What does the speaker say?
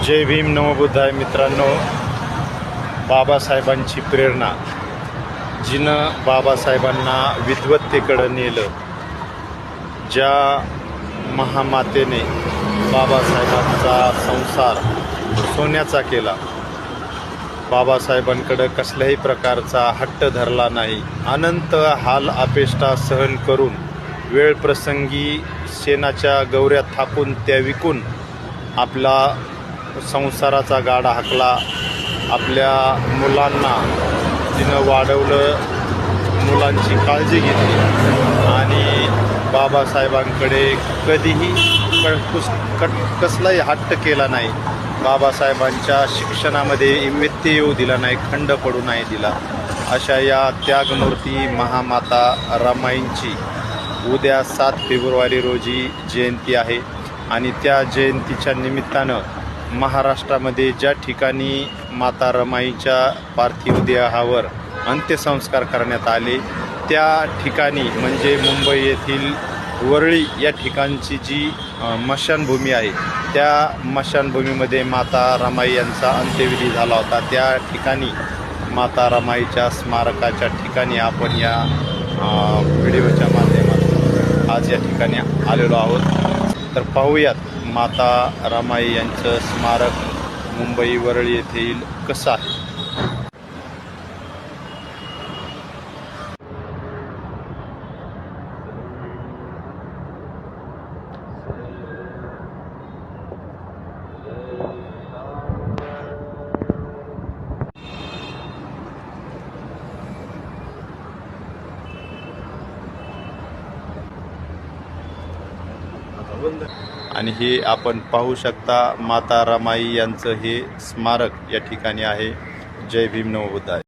जय भीम नमोबुद्धाय मित्रांनो. बाबासाहेबांची प्रेरणा, जिनं बाबासाहेबांना विद्वत्तेकडं नेलं, ज्या महामातेने बाबासाहेबांचा संसार सोन्याचा केला, बाबासाहेबांकडं कसल्याही प्रकारचा हट्ट धरला नाही, अनंत हाल अपेष्टा सहन करून वेळप्रसंगी शेणाच्या गवऱ्या थापून त्या विकून आपला संसाराचा गाडा हाकला, आपल्या मुलांना तिनं वाढवलं, मुलांची काळजी घेतली आणि बाबासाहेबांकडे कधीही कसलाही हट्ट केला नाही. बाबासाहेबांच्या शिक्षणामध्ये व्यत्यय येऊ दिला नाही, खंड पडू नाही दिला. अशा या त्यागमूर्ती महामाता रमाईंची उद्या 7 फेब्रुवारी रोजी जयंती आहे आणि त्या जयंतीच्या निमित्तानं महाराष्ट्रामध्ये ज्या ठिकाणी माता रमाईच्या पार्थिव देहावर अंत्यसंस्कार करण्यात आले, त्या ठिकाणी म्हणजे मुंबई येथील वरळी या ठिकाणची जी मशानभूमी आहे, त्या मशानभूमीमध्ये माता रमाई यांचा अंत्यविधी झाला होता. त्या ठिकाणी माता रमाईच्या स्मारकाच्या ठिकाणी आपण या व्हिडिओच्या माध्यमातून आज या ठिकाणी आलेलो आहोत. तर पाहूयात माता रमाई यांचं स्मारक मुंबई वरळी येथील कसं आहे. आणि हे आपण पाहू शकता माता रमाई यांचं हे स्मारक या ठिकाणी आहे. जय भीम नमो बुद्धाय.